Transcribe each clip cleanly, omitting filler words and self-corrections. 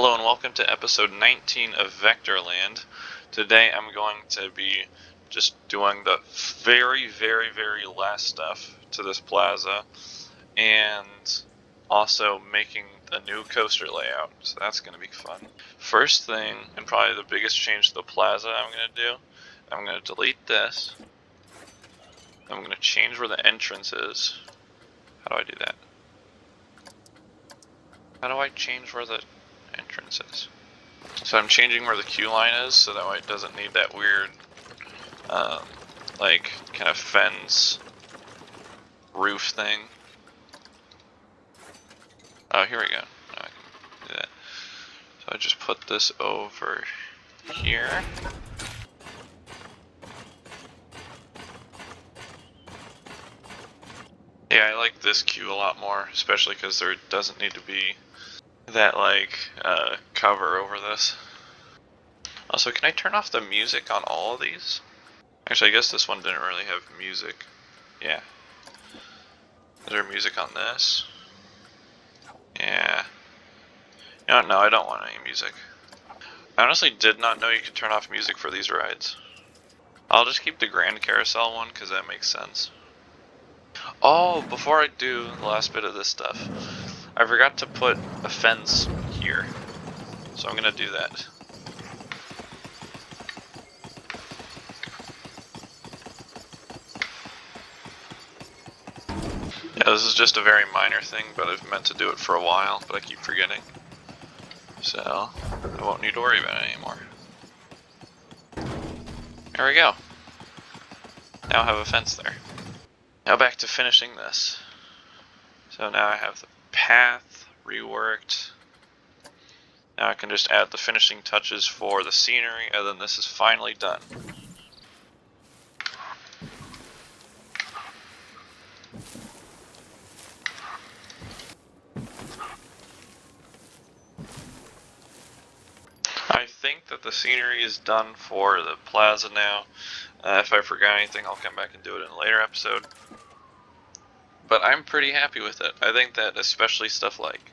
Hello and welcome to episode 19 of Vectorland. Today I'm going to be just doing the very last stuff to this plaza and also making a new coaster layout, so that's going to be fun. First thing, and probably the biggest change to the plaza I'm going to do, I'm going to delete this. I'm going to change where the entrance is. How do I do that? How do I change where the entrance is? So I'm changing where the queue line is so that way it doesn't need that weird like kind of fence roof thing. Oh, here we go. Now I can do that. So I just put this over here. Yeah, I like this queue a lot more, especially because there doesn't need to be that like cover over this. Also, can I turn off the music on all of these? Actually, I guess this one didn't really have music. Yeah. Is there music on this? Yeah. You know what? No, I don't want any music. I honestly did not know you could turn off music for these rides. I'll just keep the Grand Carousel one because that makes sense. Oh, before I do the last bit of this stuff, I forgot to put a fence here. So I'm gonna do that. Yeah, this is just a very minor thing, but I've meant to do it for a while, but I keep forgetting. So, I won't need to worry about it anymore. There we go. Now I have a fence there. Now back to finishing this. So now I have the path reworked. Now I can just add the finishing touches for the scenery, and then this is finally done. I think that the scenery is done for the plaza now. If I forgot anything, I'll come back and do it in a later episode. But I'm pretty happy with it. I think that especially stuff like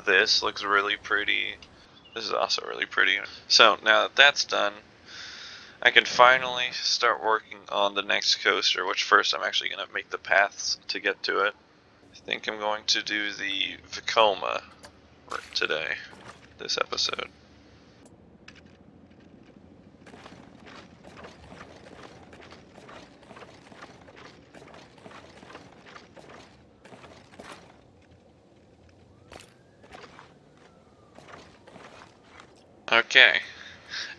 this looks really pretty. This is also really pretty. So now that that's done, I can finally start working on the next coaster, which first I'm actually going to make the paths to get to it. I think I'm going to do the Vekoma today, this episode. Okay,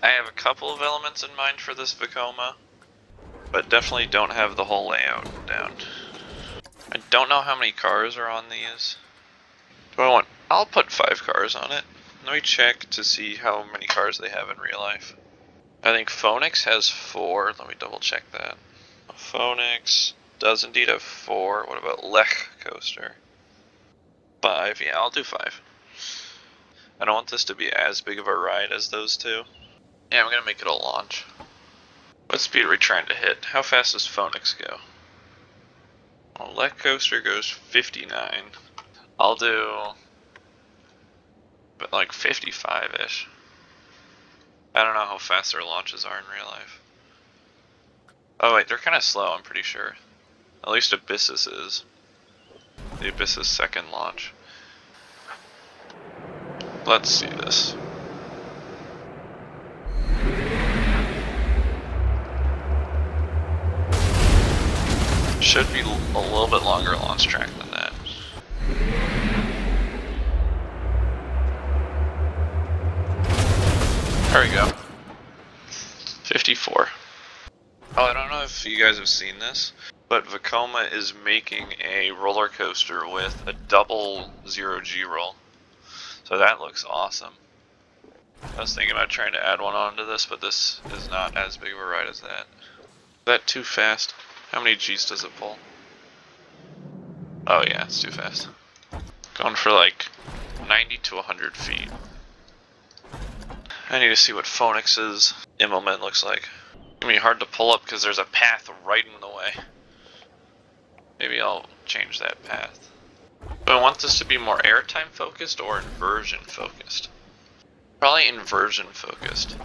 I have a couple of elements in mind for this Vekoma, but definitely don't have the whole layout down. I don't know how many cars are on these. I'll put 5 cars on it. Let me check to see how many cars they have in real life. I think Phoenix has 4, let me double check that. Phoenix does indeed have 4, what about Lech Coaster? 5, yeah, I'll do 5. I don't want this to be as big of a ride as those two. Yeah, I'm gonna make it a launch. What speed are we trying to hit? How fast does Phoenix go? Well, Lech Coaster goes 59. I'll do but like 55-ish. I don't know how fast their launches are in real life. Oh wait, they're kind of slow, I'm pretty sure. At least Abyssus is. The Abyssus second launch. Let's see this. Should be a little bit longer launch track than that. There we go. 54. Oh, I don't know if you guys have seen this, but Vekoma is making a roller coaster with a double 0G roll. So that looks awesome. I was thinking about trying to add one onto this, but this is not as big of a ride as that. Is that too fast? How many G's does it pull? Oh yeah, it's too fast. Going for like 90 to 100 feet. I need to see what Phoenix's implement looks like. It's gonna be hard to pull up because there's a path right in the way. Maybe I'll change that path. Do I want this to be more airtime focused or inversion focused? Probably inversion focused.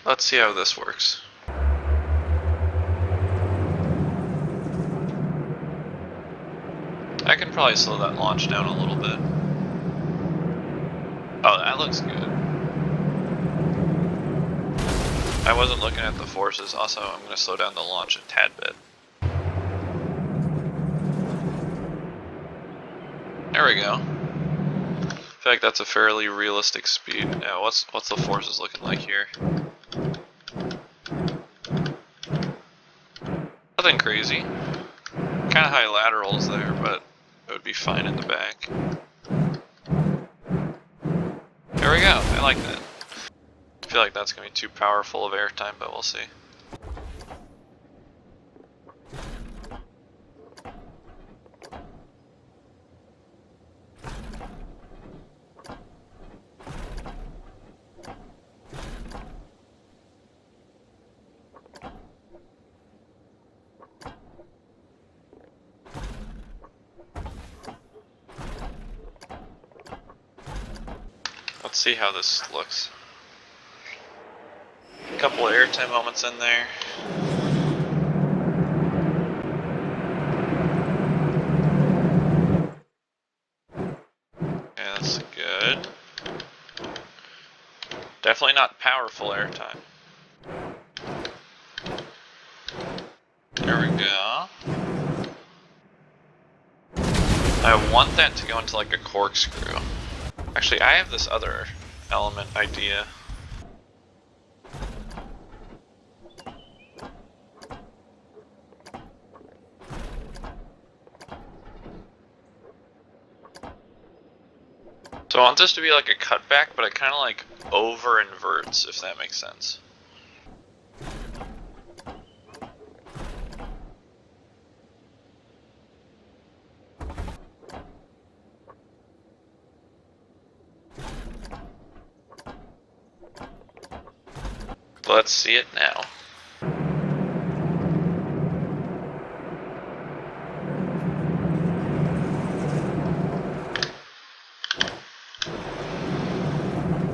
Let's see how this works. I can probably slow that launch down a little bit. Oh, that looks good. I wasn't looking at the forces. Also, I'm going to slow down the launch a tad bit. There we go. I feel like that's a fairly realistic speed. Now, what's the forces looking like here? Nothing crazy. Kind of high laterals there, but it would be fine in the back. There we go. I like that. I feel like that's going to be too powerful of airtime, but we'll see. Let's see how this looks. A couple of airtime moments in there. Yeah, that's good. Definitely not powerful airtime. There we go. I want that to go into like a corkscrew. Actually, I have this other element idea. So I want this to be like a cutback, but it kind of like over inverts, if that makes sense. Let's see it now.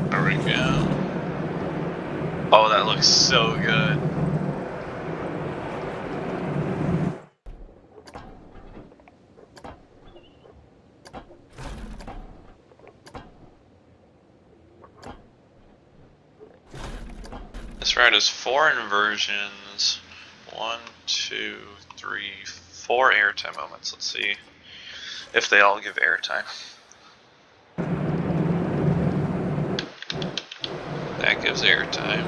There we go. Oh, that looks so good. This route is 4 inversions. 1, 2, 3, 4 airtime moments. Let's see if they all give airtime. That gives airtime.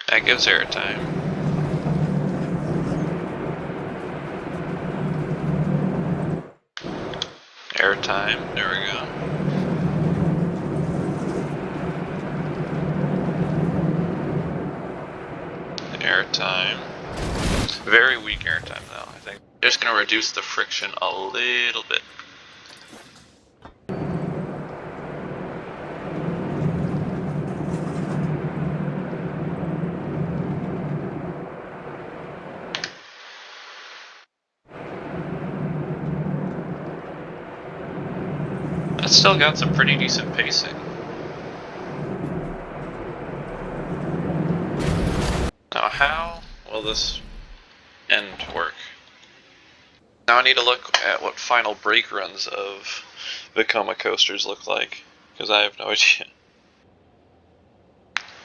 That gives airtime. Airtime. There we go. Airtime. Very weak airtime though, I think. Just gonna reduce the friction a little bit. It's still got some pretty decent pacing. Now how will this end work? Now I need to look at what final brake runs of Vekoma coasters look like, because I have no idea.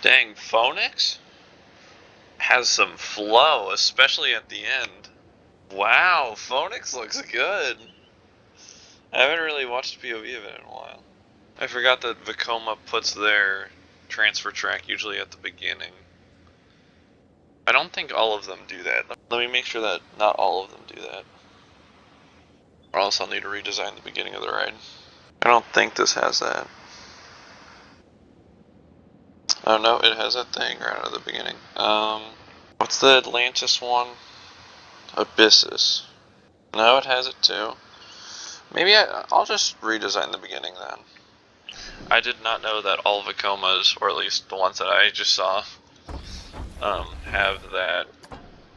Dang, Phoenix has some flow, especially at the end. Wow, Phoenix looks good. I haven't really watched POV of it in a while. I forgot that Vekoma puts their transfer track usually at the beginning. I don't think all of them do that. Let me make sure that not all of them do that. Or else I'll need to redesign the beginning of the ride. I don't think this has that. Oh no, it has that thing right out of the beginning. What's the Atlantis one? Abyssus. No, it has it too. Maybe I'll just redesign the beginning then. I did not know that all Vekomas, or at least the ones that I just saw, have that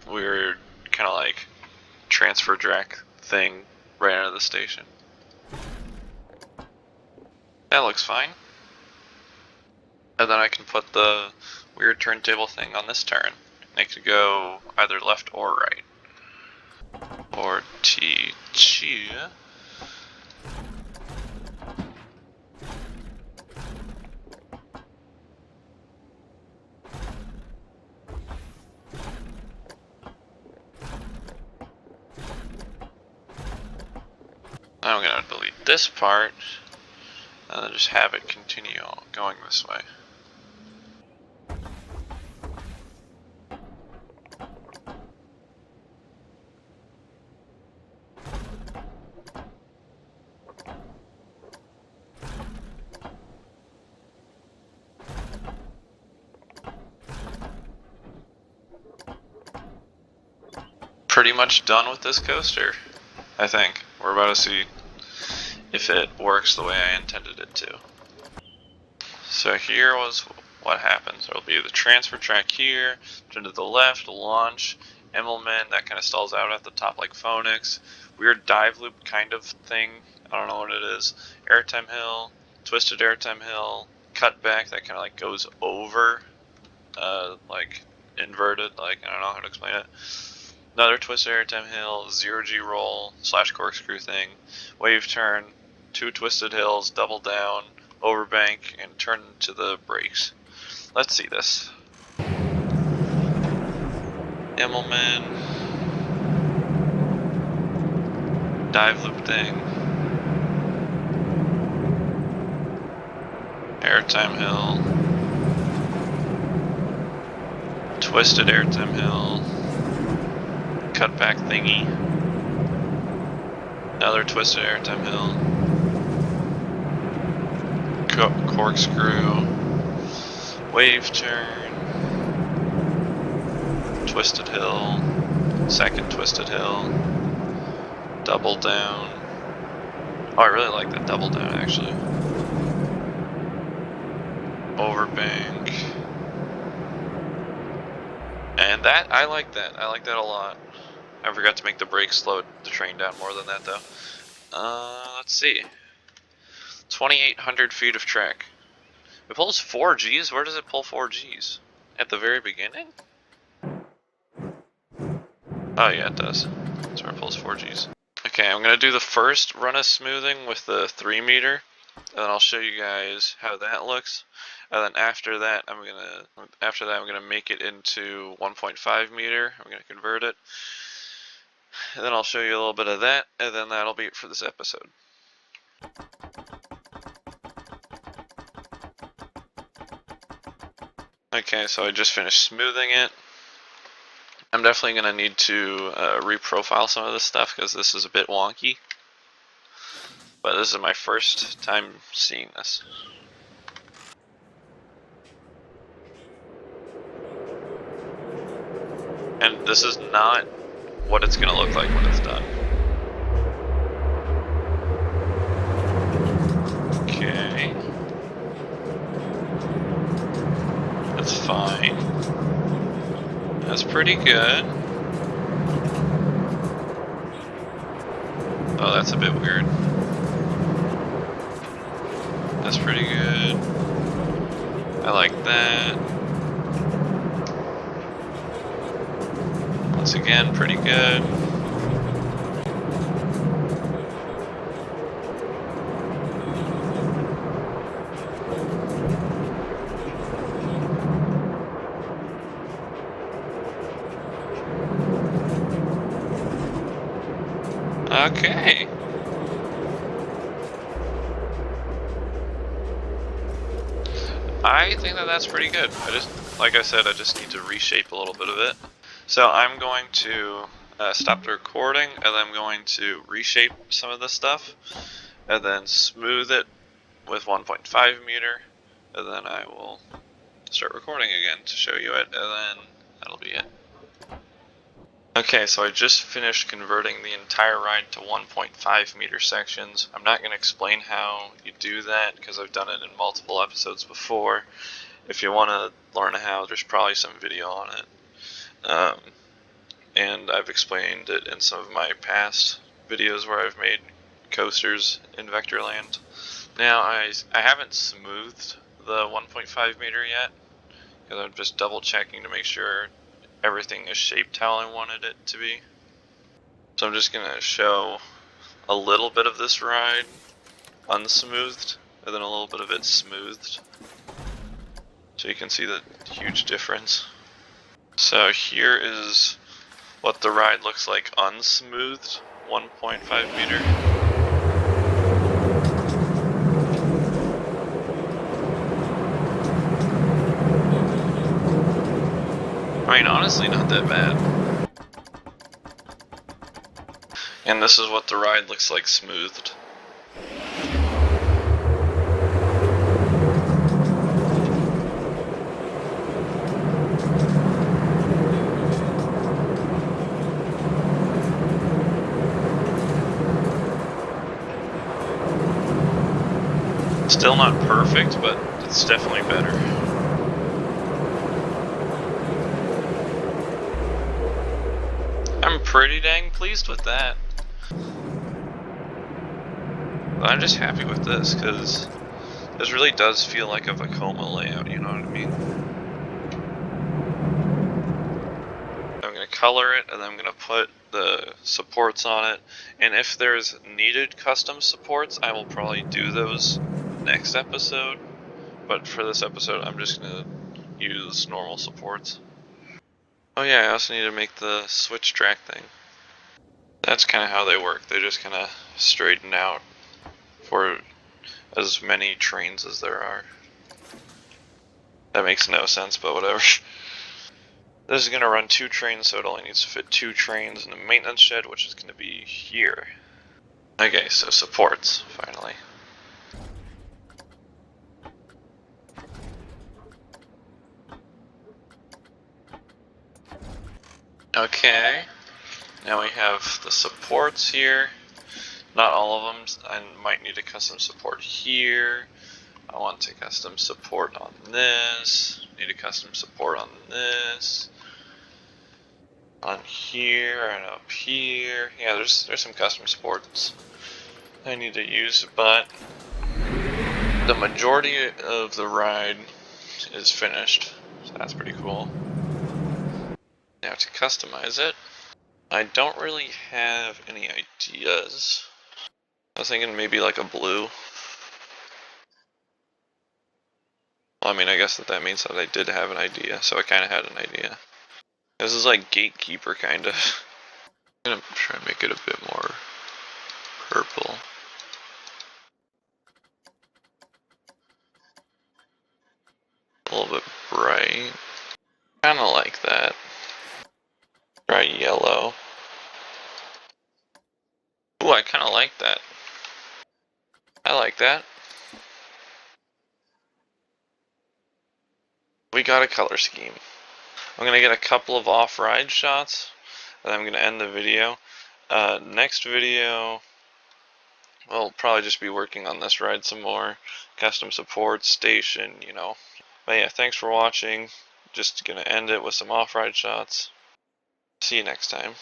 weird kind of like transfer track thing right out of the station. That looks fine. And then I can put the weird turntable thing on this turn. It could go either left or right. Or T2. I'm gonna delete this part and then just have it continue going this way. Pretty much done with this coaster, I think. We're about to see if it works the way I intended it to. So here was what happens. There'll be the transfer track here, turn to the left, launch, Immelman, that kind of stalls out at the top like Phoenix. Weird dive loop kind of thing, I don't know what it is. Airtime hill, twisted airtime hill, cut back that kind of like goes over, like inverted, like I don't know how to explain it. Another twisted airtime hill, 0G roll / corkscrew thing, wave turn, 2 twisted hills, double down, overbank, and turn to the brakes. Let's see this. Immelman, dive loop thing, airtime hill, twisted airtime hill, cutback thingy, another twisted airtime hill, corkscrew, wave turn, twisted hill, second twisted hill, double down. Oh, I really like that double down actually. Overbank. And that, I like that. I like that a lot. I forgot to make the brakes slow the train down more than that though. Let's see. 2,800 feet of track. It pulls 4 Gs? Where does it pull 4 Gs? At the very beginning? Oh yeah, it does. That's where it pulls 4 Gs. Okay, I'm gonna do the first run of smoothing with the 3 meter, and then I'll show you guys how that looks. And then after that, I'm gonna make it into 1.5 meter. I'm gonna convert it, and then I'll show you a little bit of that, and then that'll be it for this episode. Okay, so I just finished smoothing it. I'm definitely going to need to reprofile some of this stuff because this is a bit wonky. But this is my first time seeing this. And this is not what it's going to look like when it's done. Okay. That's fine. That's pretty good. Oh, that's a bit weird. That's pretty good. I like that. Once again, pretty good. Okay. I think that that's pretty good. Like I said, I just need to reshape a little bit of it. So I'm going to stop the recording, and then I'm going to reshape some of this stuff, and then smooth it with 1.5 meter, and then I will start recording again to show you it, and then that'll be it. Okay, so I just finished converting the entire ride to 1.5 meter sections. I'm not going to explain how you do that because I've done it in multiple episodes before. If you want to learn how, there's probably some video on it. and I've explained it in some of my past videos where I've made coasters in Vectorland. Now, I haven't smoothed the 1.5 meter yet, because I'm just double checking to make sure everything is shaped how I wanted it to be. So I'm just going to show a little bit of this ride unsmoothed, and then a little bit of it smoothed, so you can see the huge difference. So here is what the ride looks like unsmoothed, 1.5 meter. I mean, honestly, not that bad. And this is what the ride looks like smoothed. Still not perfect, but it's definitely better. I'm pretty dang pleased with that. But I'm just happy with this, because this really does feel like a Vekoma layout, you know what I mean? I'm going to color it, and then I'm going to put the supports on it, and if there's needed custom supports, I will probably do those next episode, but for this episode, I'm just going to use normal supports. Oh yeah, I also need to make the switch track thing. That's kind of how they work. They just kind of straighten out for as many trains as there are. That makes no sense, but whatever. This is going to run 2 trains, so it only needs to fit 2 trains in the maintenance shed, which is going to be here. Okay, so supports, finally. Okay, now we have the supports here. Not all of them. I might need a custom support here. I want a custom support on this. Need a custom support on this. On here and up here. Yeah, there's some custom supports I need to use, but the majority of the ride is finished, so that's pretty cool. Now to customize it, I don't really have any ideas. I was thinking maybe like a blue. Well, I mean, I guess that means that I did have an idea, so I kind of had an idea. This is like Gatekeeper, kind of. I'm gonna try and make it a bit more purple. A little bit bright. Kind of like that. Try yellow. Ooh, I kind of like that. I like that. We got a color scheme. I'm gonna get a couple of off-ride shots, and I'm gonna end the video. Next video, we'll probably just be working on this ride some more. Custom support, station, you know. But yeah, thanks for watching. Just gonna end it with some off-ride shots. See you next time.